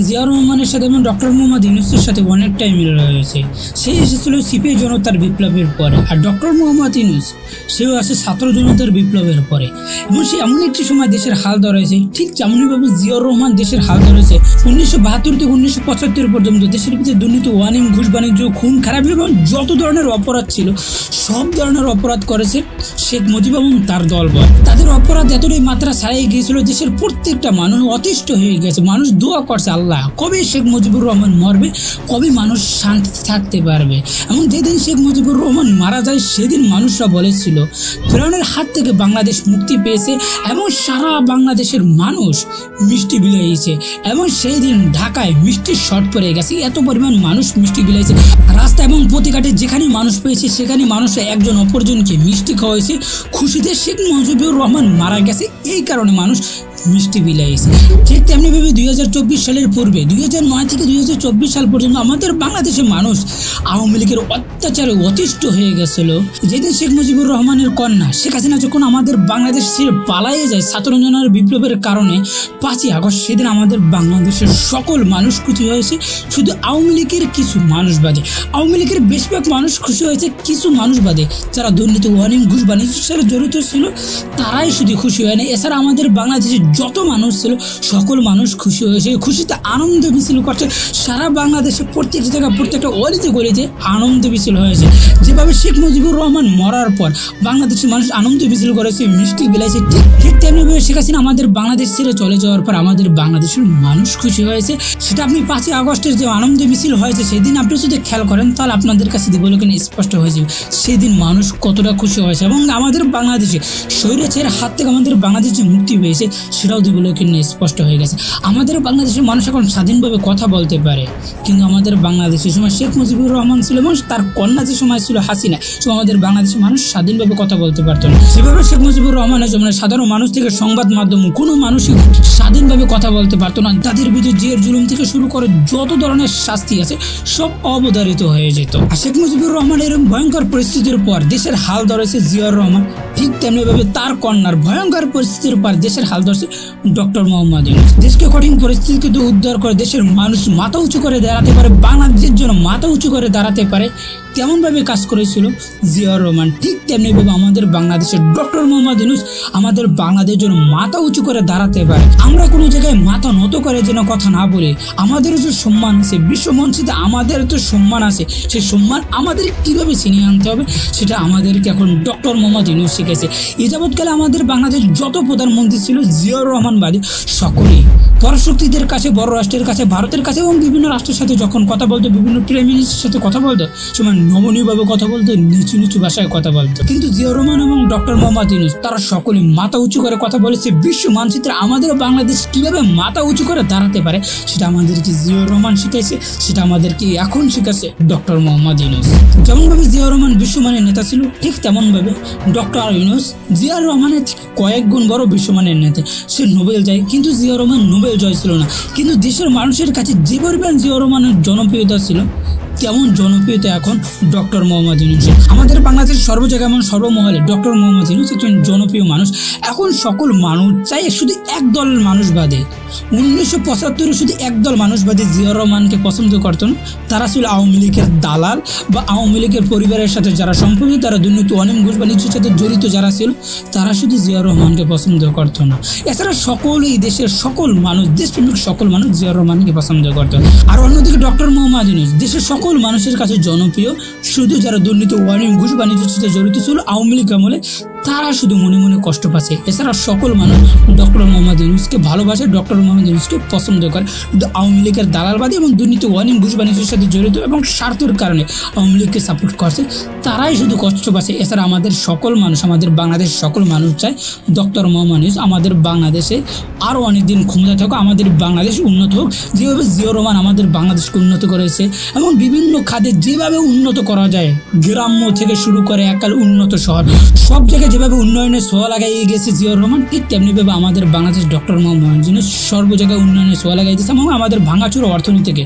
জিয়াউর রহমানের সাথে এবং ডক্টর মোহাম্মদ ইউনূসের সাথে অনেকটাই মিল রয়েছে। সে এসেছিল সিপাহী জনতার বিপ্লবের পরে, আর ডক্টর মোহাম্মদ ইউনূস সেও আসে ছাত্র জনতার বিপ্লবের পরে। এবং সে এমন একটি সময় দেশের হাল ধরেছে, ঠিক যেমনইভাবে জিয়াউর রহমান দেশের হাল ধরেছে 1972 থেকে 1975 পর্যন্ত। দেশের ভিতরে দুর্নীতি, ওয়ানিং, ঘুষ, বাণিজ্য, খুন, খারাপ এবং যত ধরনের অপরাধ ছিল সব ধরনের অপরাধ করেছে শেখ মুজিব এবং তার দলবল। তাদের অপরাধ এতটাই মাত্রা ছাড়িয়ে গিয়েছিল, দেশের প্রত্যেকটা মানুষ অতিষ্ঠ হয়ে গেছে। মানুষ দোয়া করছে, আল্লাহ কবে শেখ মুজিবুর রহমান মরবে, কবে মানুষ শান্তিতে থাকতে পারবে। এবং যেদিন শেখ মুজিবুর রহমান মারা যায় সেদিন মানুষরা বলেছিল ফিরআউনের হাত থেকে বাংলাদেশ মুক্তি পেয়েছে এবং সারা বাংলাদেশের মানুষ মিষ্টি বিলাইছে। এবং সেই দিন ঢাকায় মিষ্টির শর্ট পড়ে গেছে, এত পরিমাণ মানুষ মিষ্টি বিলাইছে। রাস্তা এবং প্রতিঘাটে যেখানে মানুষ পেয়েছে সেখানে মানুষ একজন অপরজনকে মিষ্টি খাওয়াইছে খুশিতে শেখ মুজিবুর রহমান মারা গেছে, এই কারণে মানুষ মিষ্টি বিলাইছে। ঠিক তেমনিভাবে 2024 সালের পূর্বে 2009 থেকে 2024 সাল পর্যন্ত আমাদের বাংলাদেশের মানুষ আওয়ামী লীগের অত্যাচারে অতিষ্ঠ হয়ে গেছিল। যেদিন শেখ মুজিবুর রহমানের কন্যা শেখ হাসিনা যখন আমাদের বাংলাদেশ ছেড়ে পালাইয়ে যায় ছাত্র জনতার বিপ্লবের কারণে 5ই আগস্ট, সেদিন আমাদের বাংলাদেশের সকল মানুষ খুশি হয়েছে, শুধু আওয়ামী লীগের কিছু মানুষ বাদে। আওয়ামী লীগের বেশিরভাগ মানুষ খুশি হয়েছে, কিছু মানুষ বাদে যারা দুর্নীতি, ওয়ানিং, ঘুষ, বাণিজ্যের সাথে জড়িত ছিল তারাই শুধু খুশি হয় না। এছাড়া আমাদের বাংলাদেশে যত মানুষ ছিল সকল মানুষ খুশি হয়েছে, খুশিতে আনন্দ মিছিল করছে। সারা বাংলাদেশে প্রত্যেকটা জায়গায় প্রত্যেকটা অলিতে গলিতে আনন্দ মিছিল হয়েছে। যেভাবে শেখ মুজিবুর রহমান মরার পর বাংলাদেশের মানুষ আনন্দ মিছিল করেছে, মিষ্টি বিলাইছে, ঠিক তেমনিভাবে শেখ হাসিনা আমাদের বাংলাদেশ ছেড়ে চলে যাওয়ার পর আমাদের বাংলাদেশের মানুষ খুশি হয়েছে। সেটা আপনি 5ই আগস্টের যে আনন্দ মিছিল হয়েছে সেদিন আপনি যদি খেয়াল করেন তাহলে আপনাদের কাছে দিবলোকেন স্পষ্ট হয়ে যাবে সেদিন মানুষ কতটা খুশি হয়েছে। এবং আমাদের বাংলাদেশে স্বৈরাচারের হাত থেকে আমাদের বাংলাদেশে মুক্তি পেয়েছে সেটাও দিবলোকেন স্পষ্ট হয়ে গেছে। আমাদের বাংলাদেশের মানুষ এখন স্বাধীনভাবে কথা বলতে পারে, কিন্তু আমাদের বাংলাদেশের সময় শেখ মুজিবুর রহমান ছিল এবং তার কন্যা যে সময় ছিল হাসিনা, তো আমাদের বাংলাদেশের মানুষ স্বাধীনভাবে কথা বলতে পারতো না। সেভাবে শেখ মুজিবুর রহমানের জন্য সাধারণ মানুষ থেকে সংবাদ মাধ্যম কোনো মানুষই স্বাধীনভাবে কথা বলতে পারতো না। তাদের বিরুদ্ধে জেল জুলুম থেকে শুরু করে যত ধরনের শাস্তি আছে সব অবধারিত হয়ে যেত। আর শেখ মুজিবুর রহমান এরকম ভয়ঙ্কর পরিস্থিতির পর দেশের হাল ধরেছে জিয়াউর রহমান, ঠিক তেমনিভাবে তার কন্যার ভয়ঙ্কর পরিস্থিতির পর দেশের হাল ধরছে ডক্টর মোহাম্মদ ইউনূস। দেশকে কঠিন পরিস্থিতি থেকে উদ্ধার করে দেশের মানুষ মাথা উঁচু করে দাঁড়াতে পারে, বাংলাদেশের জন্য মাথা উঁচু করে দাঁড়াতে পারে, তেমনভাবে কাজ করেছিল জিয়াউর রহমান। ঠিক তেমনিভাবে আমাদের বাংলাদেশের ডক্টর মোহাম্মদ ইউনূস আমাদের বাংলাদেশের জন্য মাথা উঁচু করে দাঁড়াতে পারে। আমরা কোনো জায়গায় মাথা নত করে যেন কথা না বলি। আমাদেরও যে সম্মান আছে বিশ্বমঞ্চিতে, আমাদের তো সম্মান আছে, সেই সম্মান আমাদের কিভাবে ছিনিয়ে আনতে হবে সেটা আমাদেরকে এখন ডক্টর মোহাম্মদ ইউনূস শিখেছে। এ যাবৎকালে আমাদের বাংলাদেশ যত প্রধানমন্ত্রী ছিল জিয়াউর রহমান বাদে সকলেই পরাশক্তিদের কাছে, বড় রাষ্ট্রের কাছে, ভারতের কাছে এবং বিভিন্ন রাষ্ট্রের সাথে যখন কথা বলতো, বিভিন্ন প্রাইম মিনিস্টারের সাথে কথা বলতো, সময় নমনীয়ভাবে কথা বলতো, নিচু নিচু ভাষায় কথা বলতো। কিন্তু জিয়াউর রহমান এবং ডক্টর মোহাম্মদ ইউনূস তারা সকলে মাথা উঁচু করে কথা বলেছে। বিশ্ব মানচিত্রে আমাদের বাংলাদেশ কিভাবে মাথা উঁচু করে দাঁড়াতে পারে সেটা আমাদেরকে জিয়াউর রহমান শিখাইছে, সেটা আমাদেরকে এখন শিখাচ্ছে ডক্টর মোহাম্মদ ইউনূস। যেমনভাবে জিয়াউর রহমান বিশ্বমানের নেতা ছিল, ঠিক তেমনভাবে ডক্টর ইউনূস জিয়াউর রহমানের কয়েক গুণ বড় বিশ্বমানের নেতা। সে নোবেল যায়, কিন্তু জিয়াউর রহমান নোবেল জয় ছিল না। কিন্তু দেশের মানুষের কাছে যে পরিমাণ জিয়াউর রহমানের জনপ্রিয়তা ছিল তেমন জনপ্রিয়তা এখন ডক্টর মোহাম্মদ ইউনূস। আমাদের বাংলাদেশের সর্বজায়গায় এমন সর্বমহলে ডক্টর মোহাম্মদ ইউনূস একজন জনপ্রিয় মানুষ। এখন সকল মানুষ চাই, শুধু এক দলের মানুষ বাদে 1975 শুধু একদল মানুষ বাদে জিয়াউর রহমানকে পছন্দ করত না। তারা ছিল আওয়ামী লীগের দালাল বা আওয়ামী লীগের পরিবারের সাথে যারা সম্পর্কিত, তারা দুর্নীতি, অনিয়ম, ঘুষ বাণিজ্যের সাথে জড়িত যারা ছিল তারা শুধু জিয়াউর রহমানকে পছন্দ করতো না। এছাড়া সকলেই দেশের সকল মানুষ, দেশপ্রেমিক সকল মানুষ জিয়াউর রহমানকে পছন্দ করত। আর অন্যদিকে ডক্টর মোহাম্মদ ইউনূস দেশের সকল মানুষের কাছে জনপ্রিয়, শুধু যারা দুর্নীতি, অনিয়ম, ঘুষ বাণিজ্যের সাথে জড়িত ছিল আওয়ামী লীগ আমলে তারা শুধু মনে মনে কষ্ট পাচ্ছে। এছাড়া সকল মানুষ ডক্টর মোহাম্মদ ইউনূসকে ভালোবাসে, ডক্টর মোহাম্মদ ইউনূসকে পছন্দ করে। কিন্তু আওয়ামী লীগের দালালবাদী এবং দুর্নীতি, অনিয়ম, ঘুষ বাণিজ্যের সাথে জড়িত এবং স্বার্থের কারণে আওয়ামী লীগকে সাপোর্ট করছে তারাই শুধু কষ্ট পাচ্ছে। এছাড়া আমাদের সকল মানুষ, আমাদের বাংলাদেশের সকল মানুষ চায় ডক্টর মোহাম্মদ ইউনূস আমাদের বাংলাদেশে আরও অনেকদিন ক্ষমতা থাকুক, আমাদের বাংলাদেশ উন্নত হোক। যেভাবে জিয়াউর রহমান আমাদের বাংলাদেশকে উন্নত করেছে এবং বিভিন্ন খাতে যেভাবে উন্নত করা যায়, গ্রাম্য থেকে শুরু করে একাল উন্নত শহর, সব জায়গায় যেভাবে উন্নয়নের ছোঁয়া লাগাইয়ে গেছে জিয়াউর রহমান, ঠিক তেমনিভাবে আমাদের বাংলাদেশ ডক্টর মোহাম্মদ ইউনূস সর্ব জায়গায় উন্নয়নের ছোঁয়া লাগাই দিয়েছে এবং আমাদের ভাঙাচুর অর্থনীতিকে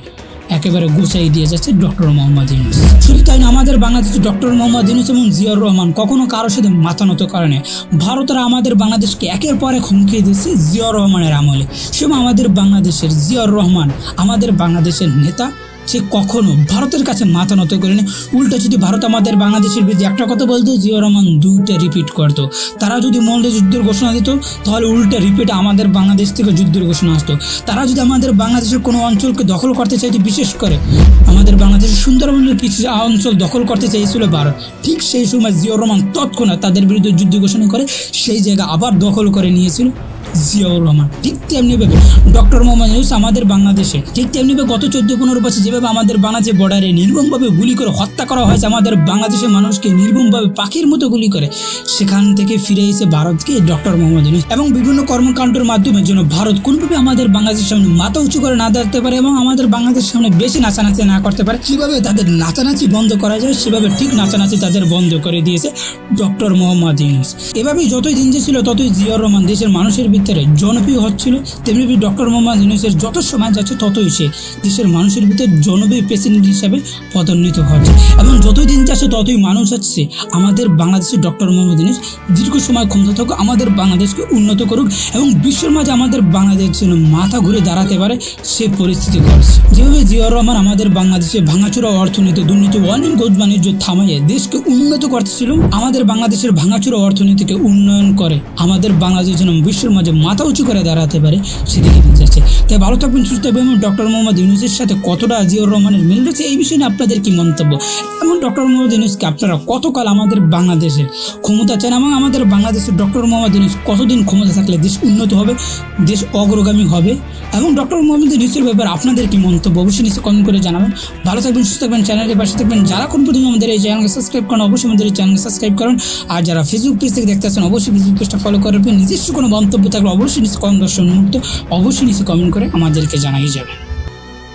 একেবারে গোছাই দিয়ে যাচ্ছে ডক্টর মোহাম্মদ ইউনূস। শুধু তাই না, আমাদের বাংলাদেশে ডক্টর মোহাম্মদ ইউনূস এবং জিয়াউর রহমান কখনো কারোর সাথে মাথা নত কারণে ভারতের আমাদের বাংলাদেশকে একের পর এক হুমকি দিচ্ছে জিয়াউর রহমানের আমলে। সেরকম আমাদের বাংলাদেশের জিয়াউর রহমান আমাদের বাংলাদেশের নেতা, সে কখনো ভারতের কাছে মাথা নত করেনি। উল্টা যদি ভারত আমাদের বাংলাদেশের বিরুদ্ধে একটা কথা বলতো, জিয়াউর রহমান দুইটা রিপিট করতো। তারা যদি মৌলবাদী যুদ্ধের ঘোষণা দিত, তাহলে উল্টা রিপিট আমাদের বাংলাদেশ থেকে যুদ্ধের ঘোষণা আসতো। তারা যদি আমাদের বাংলাদেশের কোনো অঞ্চলকে দখল করতে চাইতো, বিশেষ করে আমাদের বাংলাদেশের সুন্দরবনের কিছু অঞ্চল দখল করতে চাইছিল ভারত, ঠিক সেই সময় জিয়াউর রহমান তৎক্ষণাৎ তাদের বিরুদ্ধে যুদ্ধ ঘোষণা করে সেই জায়গা আবার দখল করে নিয়েছিল জিয়াউর রহমান। ঠিক তেমনিভাবে ডক্টর মোহাম্মদ ইউনূস আমাদের বাংলাদেশে, ঠিক তেমনিভাবে গত 14-15 বছর যেভাবে আমাদের বাংলাদেশের বর্ডারে নির্মমভাবে গুলি করে হত্যা করা হয়েছে আমাদের বাংলাদেশের মানুষকে, নির্মমভাবে পাখির মতো গুলি করে, সেখান থেকে ফিরে এসে ভারতকে ডক্টর মোহাম্মদ ইউনূস এবং বিভিন্ন কর্মকাণ্ডের মাধ্যমে যেন ভারত কোনোভাবে আমাদের বাংলাদেশের সামনে মাথা উঁচু করে না দাঁড়াতে পারে এবং আমাদের বাংলাদেশের সামনে বেশি নাচানাচি না করতে পারে, কিভাবে তাদের নাচানাচি বন্ধ করা যায় সেভাবে ঠিক নাচানাচি তাদের বন্ধ করে দিয়েছে ডক্টর মোহাম্মদ ইউনূস। এভাবেই যতই দিন যাচ্ছিল ততই জিয়াউর রহমান দেশের মানুষের ভিতরে জনপ্রিয় হচ্ছিল, তেমনি ডক্টর মোহাম্মদ ইউনূসের যত সময় যাচ্ছে ততই সে দেশের মানুষের ভিতরে জনপ্রিয় প্রেসিডেন্ট হিসাবে পদোন্নীত হচ্ছে এবং যতই দিন যাচ্ছে ততই মানুষ হচ্ছে আমাদের বাংলাদেশের ডক্টর মোহাম্মদ ইউনূস দীর্ঘ সময় ক্ষমতা থাকুক, আমাদের বাংলাদেশকে উন্নত করুক এবং বিশ্বের মাঝে আমাদের বাংলাদেশ যেন মাথা ঘুরে দাঁড়াতে পারে সে পরিস্থিতি করছে। যেভাবে জিয়াউর রহমান আমাদের বাংলাদেশে ভাঙাচোরা অর্থনীতি, দুর্নীতি, ওয়ানিং গোজ বাণিজ্য থামাইয়ে দেশকে উন্নত করতেছিল, আমাদের বাংলাদেশের ভাঙাচোরা অর্থনীতিকে উন্নয়ন করে আমাদের বাংলাদেশ যেন বিশ্বের মাঝে মাথা উঁচু করে দাঁড়াতে পারে সেদিকে নিয়ে যাচ্ছে। তাই ভালো থাকবেন, সুস্থ থাকবেন এবং ডক্টর মোহাম্মদ ইউনূসের সাথে কতটা জিয়াউর রহমানের মিল রয়েছে এই বিষয়ে আপনাদের কি মন্তব্য এবং ডক্টর মোহাম্মদ ইউনূসকে আপনারা কতকাল আমাদের বাংলাদেশের ক্ষমতা চান এবং আমাদের বাংলাদেশের ডক্টর মোহাম্মদ ইউনূস কতদিন ক্ষমতা থাকলে দেশ উন্নত হবে, দেশ অগ্রগামী হবে এবং ডক্টর মোহাম্মদ ইউনূসের ব্যাপারে আপনাদের কি মন্তব্য অবশ্যই নিচে কমেন্ট করে জানাবেন। ভালো থাকবেন, সুস্থ থাকবেন, চ্যানেলের পাশে থাকবেন। যারা কোন প্রথমে আমাদের এই চ্যানেলকে সাবস্ক্রাইব করেন অবশ্যই আমাদের এই চ্যানেলকে সাবস্ক্রাইব করেন, আর যারা ফেসবুক পেজ থেকে দেখতে আসেন অবশ্যই ফেসবুক পেজটা ফলো করবেন। নিজস্ব কোনো মন্তব্য থাকলে অবশ্যই নিচে কমেন্ট বক্সে উন্মুক্ত, অবশ্যই নিচে কমেন্ট করে আমাদেরকে জানাই যাবেন।